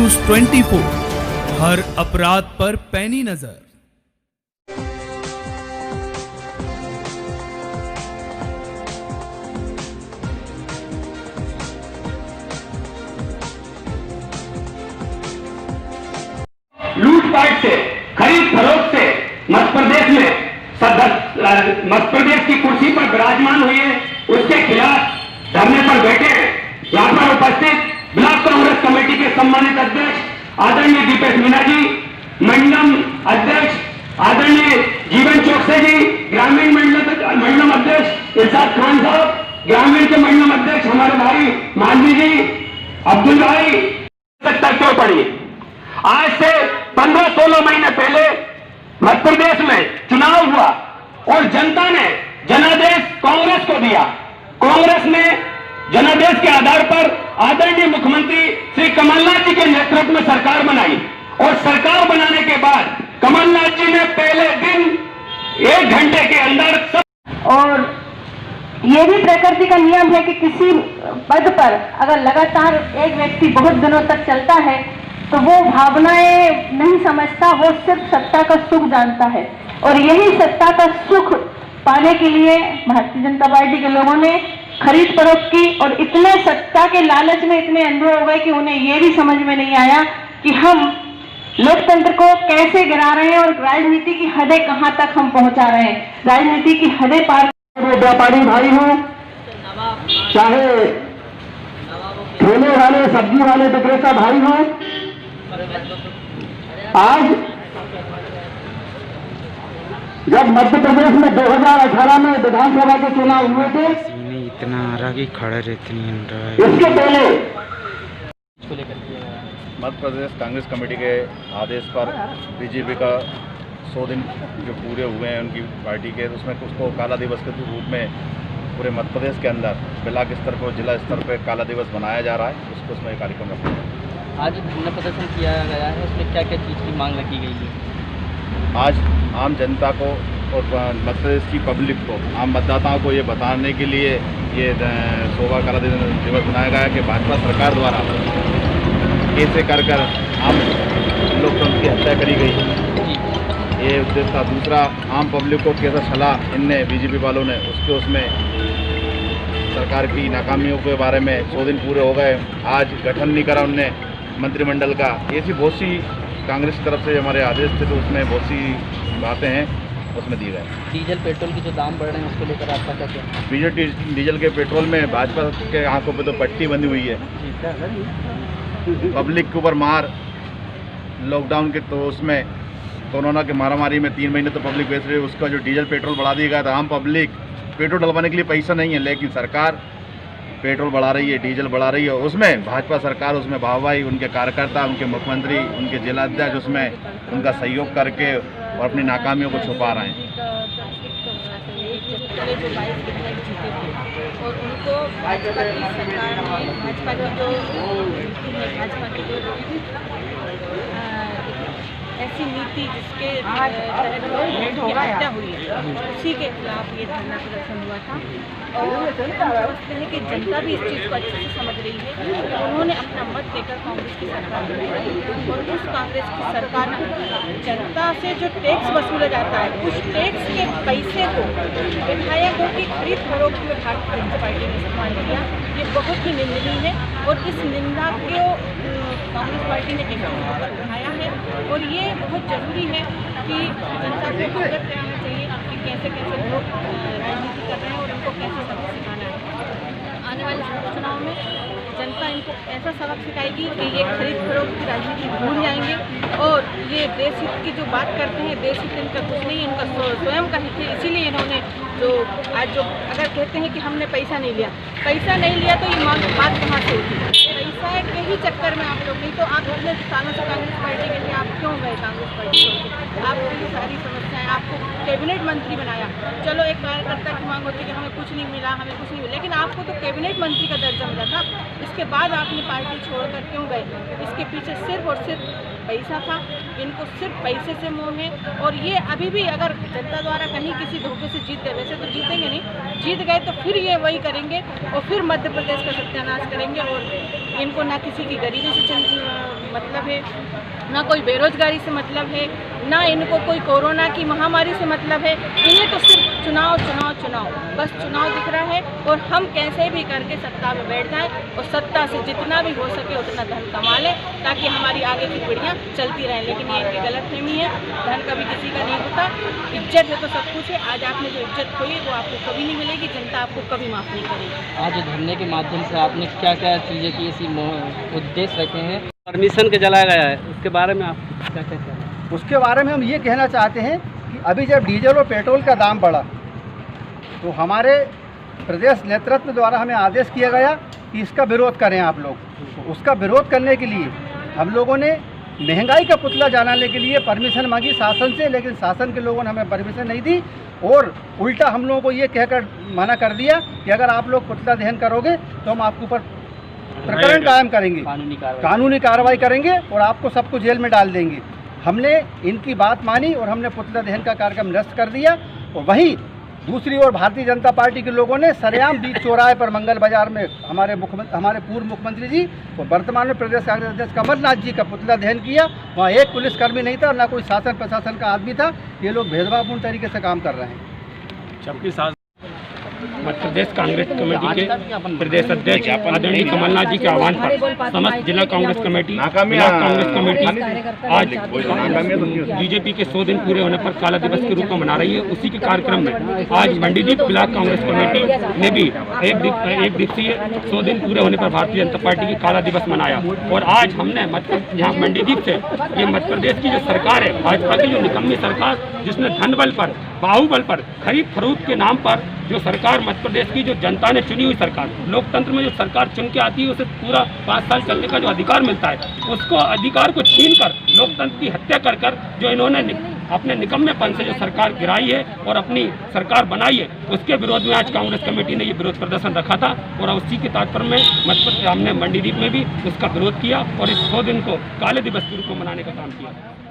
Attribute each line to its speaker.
Speaker 1: News 24, हर अपराध पर पैनी नजर।
Speaker 2: लूटपाट से, खरीद फरोख्त से मध्य प्रदेश में मध्य प्रदेश की कुर्सी पर विराजमान हुई है, उसके खिलाफ धरने पर बैठे यहाँ पर उपस्थित ब्लॉक कांग्रेस कमेटी के सम्मानित अध्यक्ष आदरणीय दीपेश मीणा जी, मंडलम अध्यक्ष आदरणीय जीवन चौकसे जी, ग्रामीण मंडलम अध्यक्ष इरशाद खान साहब, ग्रामीण के मंडलम अध्यक्ष हमारे भाई मालवी जी, अब्दुल भाई, क्यों पड़ी? आज से 15-16 महीने पहले मध्य प्रदेश में चुनाव हुआ और जनता ने जनादेश कांग्रेस को दिया। कांग्रेस ने जनादेश के आधार पर आदरणीय मुख्यमंत्री श्री कमलनाथ जी के नेतृत्व में सरकार बनाई और सरकार बनाने के बाद कमलनाथ जी ने पहले दिन 1 घंटे के अंदर
Speaker 3: और ये भी प्रकृति का नियम है कि किसी पद पर अगर लगातार एक व्यक्ति बहुत दिनों तक चलता है तो वो भावनाएं नहीं समझता, वो सिर्फ सत्ता का सुख जानता है। और यही सत्ता का सुख पाने के लिए भारतीय जनता पार्टी के लोगों ने खरीद फरोख्त की और इतने सत्ता के लालच में इतने अंधे हो गए कि उन्हें ये भी समझ में नहीं आया कि हम लोकतंत्र को कैसे गिरा रहे हैं और राजनीति की हदें कहां तक हम पहुंचा रहे हैं। राजनीति की हदें पार।
Speaker 2: व्यापारी भाई हों, चाहे ठेले वाले, सब्जी वाले विक्रेता भाई हों, आज जब मध्य प्रदेश में 2018 में विधानसभा के चुनाव हुए थे,
Speaker 4: इतना आ रहा कि खड़े रहते
Speaker 2: इसके पहले
Speaker 5: मध्य प्रदेश कांग्रेस कमेटी के आदेश पर बीजेपी का 100 दिन जो पूरे हुए हैं उनकी पार्टी के, उसमें उसको काला दिवस के रूप में पूरे मध्य प्रदेश के अंदर ब्लॉक स्तर पर, जिला स्तर पर काला दिवस मनाया जा रहा है। उसको उसमें कार्यक्रम रखा गया।
Speaker 6: आज धरना प्रदर्शन किया गया है, उसमें क्या क्या चीज़ की मांग रखी गई है?
Speaker 5: आज आम जनता को और मध्य प्रदेश की पब्लिक को, आम मतदाताओं को ये बताने के लिए ये शोभा काला दिवस मनाया गया कि भाजपा सरकार द्वारा कैसे कर आम लोकतंत्र की हत्या करी गई, ये उद्देश्य था। दूसरा, आम पब्लिक को कैसा सलाह इनने बीजेपी वालों ने, उसमें सरकार की नाकामियों के बारे में 100 दिन पूरे हो गए, आज गठन नहीं करा उनने मंत्रिमंडल का, ऐसी बहुत सी कांग्रेस की तरफ से हमारे आदेश थे, तो उसमें बहुत सी बातें हैं उसमें दी गई।
Speaker 6: डीजल पेट्रोल की जो दाम बढ़ रहे हैं उसको लेकर आपका क्या क्या?
Speaker 5: डीजल के पेट्रोल में भाजपा के आंखों पे तो पट्टी बंधी हुई है, पब्लिक के ऊपर मार, लॉकडाउन के तो उसमें कोरोना के मारामारी में 3 महीने तो पब्लिक बेच रही है, उसका जो डीजल पेट्रोल बढ़ा दिया गया था। आम पब्लिक पेट्रोल डलवाने के लिए पैसा नहीं है, लेकिन सरकार पेट्रोल बढ़ा रही है, डीजल बढ़ा रही है, उसमें भाजपा सरकार उसमें भाई उनके कार्यकर्ता, उनके मुख्यमंत्री, उनके जिलाध्यक्ष उसमें उनका सहयोग करके और अपनी नाकामियों को छुपा रहे हैं।
Speaker 3: और उनको भाजपा की जो ऐसी नीति जिसके हत्या हुई है, उसी के खिलाफ ये धरना प्रदर्शन हुआ था। और हम समझते हैं कि जनता भी इस चीज़ को अच्छे से समझ रही है। उन्होंने अपना मत देकर कांग्रेस की सरकार बनाई और उस कांग्रेस की सरकार में जनता से जो टैक्स वसूला जाता है, उस टैक्स के पैसे को विधायकों की खरीद फरोख्त में भारतीय जनता पार्टी ने इस्तेमाल किया। ये बहुत ही निंदनीय है और इस निंदा को कांग्रेस पार्टी ने एक्शन पर उठाया है और ये बहुत ज़रूरी है कि जनता को अवगत कराना चाहिए कि कैसे कैसे लोग राजनीति कर रहे हैं और उनको कैसे सबक सिखाना है। आने वाले चुनाव में जनता इनको ऐसा सबक सिखाएगी कि ये खरीद फरोख्त की राजनीति भूल जाएंगे और ये देश हित की जो बात करते हैं, देश हित इनका कुछ नहीं है, इनका स्वयं का हित है। इसीलिए इन्होंने जो आज जो अगर कहते हैं कि हमने पैसा नहीं लिया तो ये बात कहाँ से होती है? पैसा के ही चक्कर में आप लोग, नहीं तो आप इतने सालों से कांग्रेस पार्टी के लिए आप क्यों गए कांग्रेस पार्टी को? आपकी सारी समस्याएं, आपको कैबिनेट मंत्री बनाया, चलो एक कार्यकर्ता की मांग होती है कि हमें कुछ नहीं मिला, हमें कुछ नहीं मिला, लेकिन आपको तो कैबिनेट मंत्री का दर्जा मिला था। इसके बाद आपने पार्टी छोड़कर क्यों गए? इसके पीछे सिर्फ और सिर्फ पैसा था। इनको सिर्फ पैसे से मोह है और ये अभी भी अगर जनता द्वारा कहीं किसी धोखे से जीत गए, वैसे तो जीतेंगे नहीं, जीत गए तो फिर ये वही करेंगे और फिर मध्य प्रदेश का सत्यानाश करेंगे और इनको ना किसी की गरीबी से मतलब है, ना कोई बेरोजगारी से मतलब है, ना इनको कोई कोरोना की महामारी से मतलब है। इन्हें तो सिर्फ चुनाव चुनाव चुनाव, बस चुनाव दिख रहा है और हम कैसे भी करके सत्ता में बैठ जाएं और सत्ता से जितना भी हो सके उतना धन कमा लें ताकि हमारी आगे की पीढ़ियां चलती रहें। लेकिन ये इनकी गलतफहमी है, धन कभी किसी का नहीं होता, इज्जत है तो सब कुछ है। आज आपने जो इज्जत खोई वो आपको कभी नहीं मिलेगी, जनता आपको कभी माफ़ नहीं करेगी।
Speaker 6: आज धरने के माध्यम से आपने क्या क्या चीज़ें की, इसी उद्देश्य रखे हैं? परमिशन के जलाया गया है, उसके बारे में आप क्या कहते हैं?
Speaker 7: उसके बारे में हम ये कहना चाहते हैं कि अभी जब डीजल और पेट्रोल का दाम बढ़ा तो हमारे प्रदेश नेतृत्व द्वारा हमें आदेश किया गया कि इसका विरोध करें आप लोग। तो उसका विरोध करने के लिए हम लोगों ने महंगाई का पुतला जलाने के लिए परमिशन मांगी शासन से, लेकिन शासन के लोगों ने हमें परमिशन नहीं दी और उल्टा हम लोगों को ये कहकर मना कर दिया कि अगर आप लोग पुतला दहन करोगे तो हम आपके ऊपर प्रकरण कायम करेंगे, कानूनी कार्रवाई करेंगे और आपको सबको जेल में डाल देंगे। हमने इनकी बात मानी और हमने पुतला दहन का कार्यक्रम निरस्त कर दिया। और वहीं दूसरी ओर भारतीय जनता पार्टी के लोगों ने सरेआम बीच चौराहे पर मंगल बाजार में हमारे पूर्व मुख्यमंत्री जी और वर्तमान में प्रदेश कांग्रेस अध्यक्ष कमलनाथ जी का पुतला दहन किया। वहाँ एक पुलिसकर्मी नहीं था और न कोई शासन प्रशासन का आदमी था। ये लोग भेदभावपूर्ण तरीके से काम कर रहे हैं।
Speaker 2: जबकि मध्य प्रदेश कांग्रेस कमेटी के प्रदेश अध्यक्ष आदरणीय कमलनाथ जी के आह्वान पर समस्त जिला Congress committee, block Congress committee आज बीजेपी के 100 दिन पूरे होने पर काला दिवस के रूप में मना रही है। उसी के कार्यक्रम में आज मंडीदीप ब्लॉक कांग्रेस कमेटी ने भी एक दिवसीय 100 दिन पूरे होने पर भारतीय जनता पार्टी की काला दिवस मनाया। और आज हमने यहाँ मंडीदीप से ये मध्य प्रदेश की जो सरकार है, भाजपा की जो निकम्मी सरकार, जिसने धन बल पर, बाहुबल पर, खरीद फरोख्त के नाम पर जो सरकार मध्य प्रदेश की जो जनता ने चुनी हुई सरकार, लोकतंत्र में जो सरकार चुन के आती है उसे पूरा 5 साल चलने का जो अधिकार मिलता है, उसको अधिकार को छीन कर लोकतंत्र की हत्या कर कर जो इन्होंने अपने निकम्मेपन से जो सरकार गिराई है और अपनी सरकार बनाई है, उसके विरोध में आज कांग्रेस कमेटी ने ये विरोध प्रदर्शन रखा था। और उसी के तात्पर्य में हमने मंडीदीप में भी उसका विरोध किया और इस 100 दिन को काले दिवस के रूप में मनाने का काम किया।